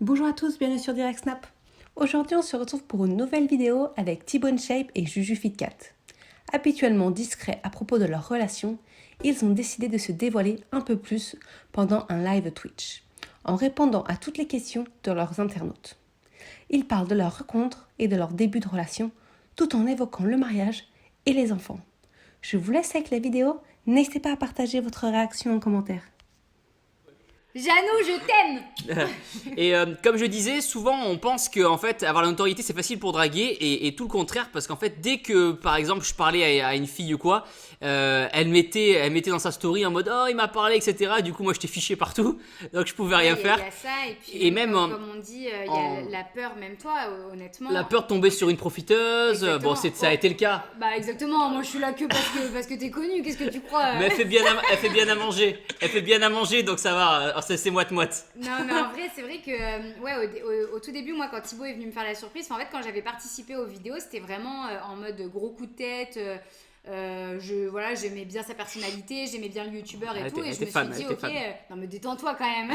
Bonjour à tous, bienvenue sur Direct Snap. Aujourd'hui, on se retrouve pour une nouvelle vidéo avec Thibaut InShape et Juju FitCat. Habituellement discrets à propos de leur relation, ils ont décidé de se dévoiler un peu plus pendant un live Twitch, en répondant à toutes les questions de leurs internautes. Ils parlent de leur rencontre et de leur début de relation, tout en évoquant le mariage et les enfants. Je vous laisse avec la vidéo, n'hésitez pas à partager votre réaction en commentaire. Jeannot, je t'aime. Et comme je disais, souvent on pense que en fait avoir la notoriété c'est facile pour draguer et tout le contraire parce qu'en fait dès que par exemple je parlais à une fille ou quoi, elle mettait dans sa story en mode oh il m'a parlé etc. Du coup moi je t'ai fiché partout donc je pouvais rien faire. Il y a ça et puis Et même comme on dit, il y a la peur même toi honnêtement. La peur de tomber sur une profiteuse, Exactement. bon ça a été le cas. Bah exactement, moi je suis là que parce que t'es connu, qu'est-ce que tu crois Mais elle fait bien à manger donc ça va, c'est moite-moite. Non mais en vrai c'est vrai que ouais au tout début moi quand Thibaut est venu me faire la surprise, en fait quand j'avais participé aux vidéos c'était vraiment en mode gros coup de tête. J'aimais bien sa personnalité, j'aimais bien le youtubeur et tout, et je me suis dit ok, non mais détends-toi quand même.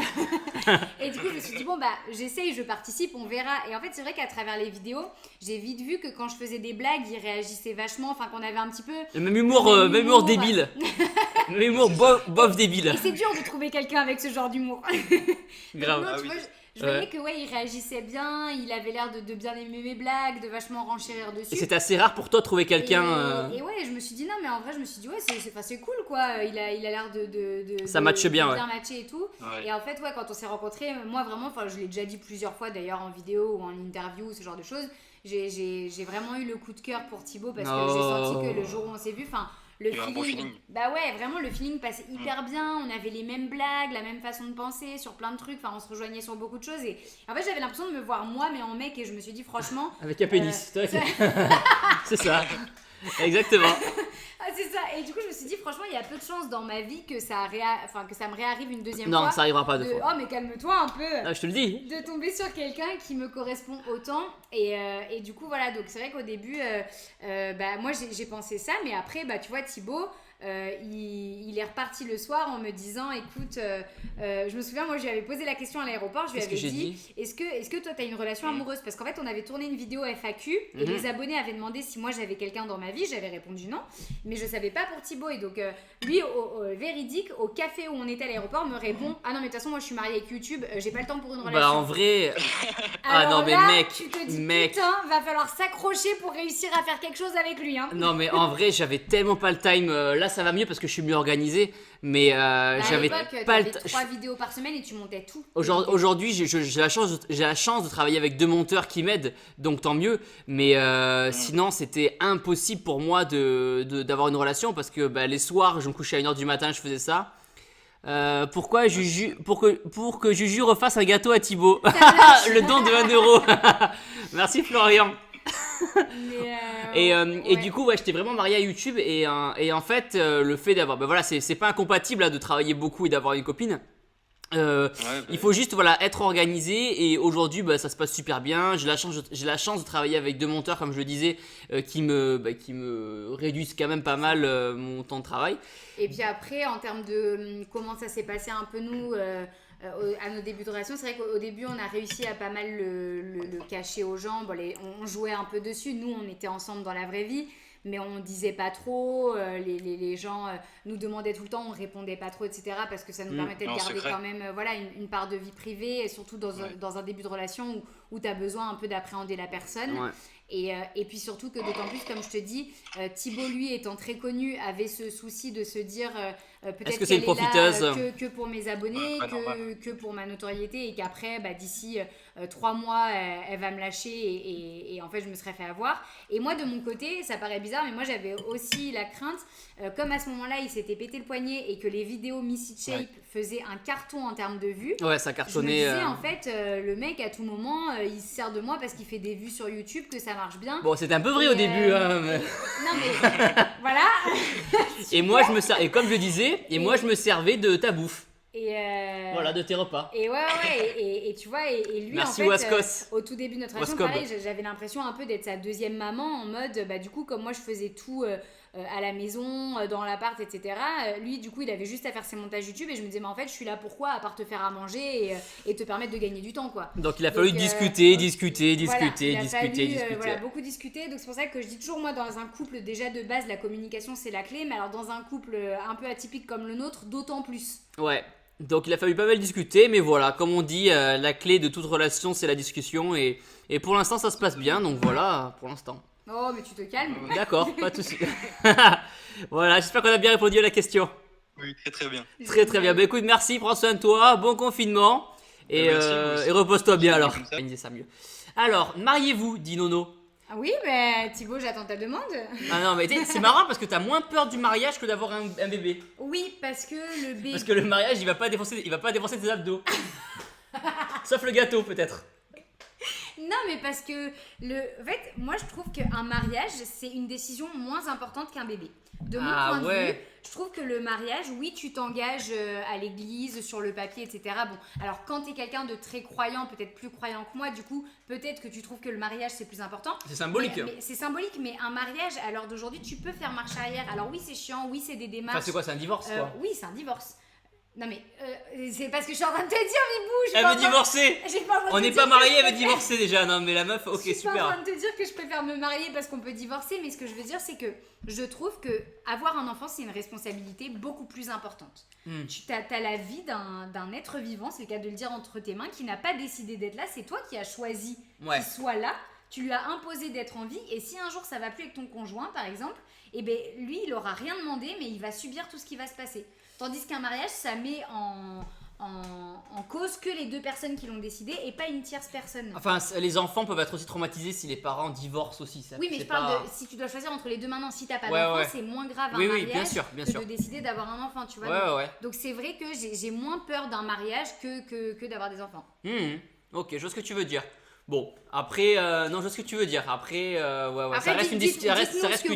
Et du coup je me suis dit bon bah j'essaye, je participe, on verra. Et en fait c'est vrai qu'à travers les vidéos j'ai vite vu que quand je faisais des blagues il réagissait vachement, enfin qu'on avait un petit peu Le même humour débile. Même humour bof débile. Et c'est dur de trouver quelqu'un avec ce genre d'humour. Grave. Non, tu vois, je voyais que il réagissait bien, il avait l'air de bien aimer mes blagues, de vachement renchérir dessus. Et c'était assez rare pour toi de trouver quelqu'un. Et ouais, je me suis dit non, mais en vrai, je me suis dit ouais, c'est cool quoi. Il a l'air de ça matche bien, bien matcher et tout. Ouais. Et en fait, ouais, quand on s'est rencontrés, moi vraiment, enfin, je l'ai déjà dit plusieurs fois d'ailleurs en vidéo ou en interview, ce genre de choses. J'ai vraiment eu le coup de cœur pour Thibaut parce que j'ai senti que le jour où on s'est vu, enfin. Le feeling, bon feeling. Bah ouais, vraiment le feeling passait hyper bien, on avait les mêmes blagues, la même façon de penser sur plein de trucs, enfin on se rejoignait sur beaucoup de choses et en fait j'avais l'impression de me voir moi mais en mec et je me suis dit franchement... Avec un pénis, c'est ça, exactement. Ah c'est ça, et du coup je me suis dit franchement il y a peu de chances dans ma vie que ça me réarrive une deuxième fois. Non, ça arrivera pas deux fois. Oh mais calme-toi un peu. Ah, je te le dis. De tomber sur quelqu'un qui me correspond autant et du coup voilà, donc c'est vrai qu'au début bah moi j'ai pensé ça, mais après bah tu vois Thibaut il est reparti le soir en me disant écoute je me souviens, moi je lui avais posé la question à l'aéroport, je lui avais dit est-ce que toi t'as une relation amoureuse, parce qu'en fait on avait tourné une vidéo FAQ et les abonnés avaient demandé si moi j'avais quelqu'un dans ma vie, j'avais répondu non, mais je savais pas pour Thibaut, et donc lui au véridique au café où on était à l'aéroport me répond ah non mais de toute façon moi je suis mariée avec YouTube, j'ai pas le temps pour une relation. Bah en vrai alors ah non mais là, mec, tu te dis putain va falloir s'accrocher pour réussir à faire quelque chose avec lui hein. Non mais en vrai j'avais tellement pas le time, là ça va mieux parce que je suis mieux organisé, mais j'avais pas le temps. 3 vidéos par semaine et tu montais tout. Aujourd'hui j'ai la chance de travailler avec 2 monteurs qui m'aident, donc tant mieux, mais sinon c'était impossible pour moi d'avoir une relation parce que bah, les soirs je me couchais à 1h du matin, je faisais ça. Pourquoi Juju, pour que Juju refasse un gâteau à Thibaut. Le don de 1€. Merci Florian. Et du coup ouais, j'étais vraiment marié à YouTube et en fait le fait d'avoir bah voilà, c'est pas incompatible là, de travailler beaucoup et d'avoir une copine. Il faut juste voilà, être organisé, et aujourd'hui bah, ça se passe super bien. J'ai la chance de travailler avec 2 monteurs comme je le disais qui me réduisent quand même pas mal mon temps de travail. Et puis après en termes de comment ça s'est passé un peu nous à nos débuts de relation, c'est vrai qu'au début on a réussi à pas mal le cacher aux gens. Bon, on jouait un peu dessus, nous on était ensemble dans la vraie vie mais on disait pas trop, les gens nous demandaient tout le temps, on répondait pas trop, etc. parce que ça nous permettait de garder quand même voilà, une part de vie privée, et surtout dans un début de relation où tu as besoin un peu d'appréhender la personne. Ouais. Et puis surtout que d'autant plus, comme je te dis, Thibaut lui étant très connu avait ce souci de se dire peut-être qu'elle est là que pour mes abonnés, que pour ma notoriété, et qu'après bah, d'ici 3 mois elle va me lâcher et en fait je me serais fait avoir. Et moi de mon côté ça paraît bizarre, mais moi j'avais aussi la crainte, comme à ce moment là il s'était pété le poignet et que les vidéos Miss It Shape faisaient un carton en termes de vues, ouais ça cartonnait. Je me disais en fait le mec à tout moment il se sert de moi parce qu'il fait des vues sur YouTube, que ça marche bien. Bon c'était un peu vrai au début hein, mais... Non mais voilà. Et moi je me servais, et comme je le disais, moi je me servais de ta bouffe. Voilà, de tes repas. Et et tu vois, et lui merci, en fait au tout début de notre relation pareil, j'avais l'impression un peu d'être sa deuxième maman, en mode bah du coup comme moi je faisais tout à la maison, dans l'appart, etc. Lui, du coup, il avait juste à faire ses montages YouTube et je me disais, mais en fait, je suis là pourquoi, à part te faire à manger et te permettre de gagner du temps, quoi. Donc il a fallu discuter. Voilà, beaucoup discuter. Donc c'est pour ça que je dis toujours, moi, dans un couple, déjà de base, la communication, c'est la clé. Mais alors, dans un couple un peu atypique comme le nôtre, d'autant plus. Ouais. Donc il a fallu pas mal discuter, mais voilà, comme on dit, la clé de toute relation, c'est la discussion. Et pour l'instant, ça se passe bien. Donc voilà, pour l'instant. Oh, mais tu te calmes. D'accord, pas de souci. Voilà, j'espère qu'on a bien répondu à la question. Oui, très très bien. Très très bien. Bah écoute, merci, prends soin de toi, bon confinement. Et, Merci, vous aussi. et repose-toi bien alors. Comme ça. Organiser ça mieux. Alors, mariez-vous, dit Nono. Ah oui, mais Thibaut, j'attends ta demande. Ah non, mais c'est marrant parce que t'as moins peur du mariage que d'avoir un bébé. Oui, parce que le bébé... Parce que le mariage, il va pas défoncer tes abdos. Sauf le gâteau, peut-être. Non, mais parce que, en fait, moi, je trouve qu'un mariage, c'est une décision moins importante qu'un bébé. De mon point de vue, je trouve que le mariage, oui, tu t'engages à l'église, sur le papier, etc. Bon, alors quand tu es quelqu'un de très croyant, peut-être plus croyant que moi, du coup, peut-être que tu trouves que le mariage, c'est plus important. C'est symbolique. Mais c'est symbolique, mais un mariage, à l'heure d'aujourd'hui, tu peux faire marche arrière. Alors oui, c'est chiant, oui, c'est des démarches. Enfin, c'est quoi, c'est un divorce, quoi. Oui, c'est un divorce. Non, mais c'est parce que je suis en train de te dire, Mibou. Elle veut divorcer. On n'est pas mariés, elle veut divorcer déjà. Non, mais la meuf, ok, je suis pas en super. train de te dire que je préfère me marier parce qu'on peut divorcer, mais ce que je veux dire, c'est que je trouve que avoir un enfant, c'est une responsabilité beaucoup plus importante. Tu as la vie d'un être vivant, c'est le cas de le dire, entre tes mains, qui n'a pas décidé d'être là. C'est toi qui as choisi qu'il soit là. Tu lui as imposé d'être en vie, et si un jour ça va plus avec ton conjoint, par exemple, eh ben lui, il aura rien demandé, mais il va subir tout ce qui va se passer. Tandis qu'un mariage, ça met en cause que les deux personnes qui l'ont décidé et pas une tierce personne. Enfin, les enfants peuvent être aussi traumatisés si les parents divorcent aussi. Ça, oui, mais je parle de si tu dois choisir entre les deux maintenant, si t'as pas Ouais, d'enfant, ouais. c'est moins grave un Oui, mariage bien sûr. que de décider d'avoir un enfant, tu vois. Ouais. Donc c'est vrai que j'ai moins peur d'un mariage que d'avoir des enfants. Ok, je vois ce que tu veux dire. Bon, après, non, je vois ce que tu veux dire. Après, Après, ça reste une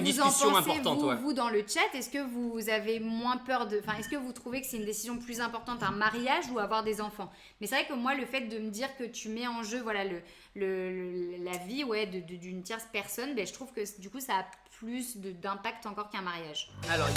discussion importante. Vous, dans le chat, est-ce que vous avez moins peur de... Enfin, est-ce que vous trouvez que c'est une décision plus importante, un mariage ou avoir des enfants? Mais c'est vrai que moi, le fait de me dire que tu mets en jeu voilà, la vie d'une tierce personne, ben, je trouve que du coup, ça a plus d'impact encore qu'un mariage. Alors,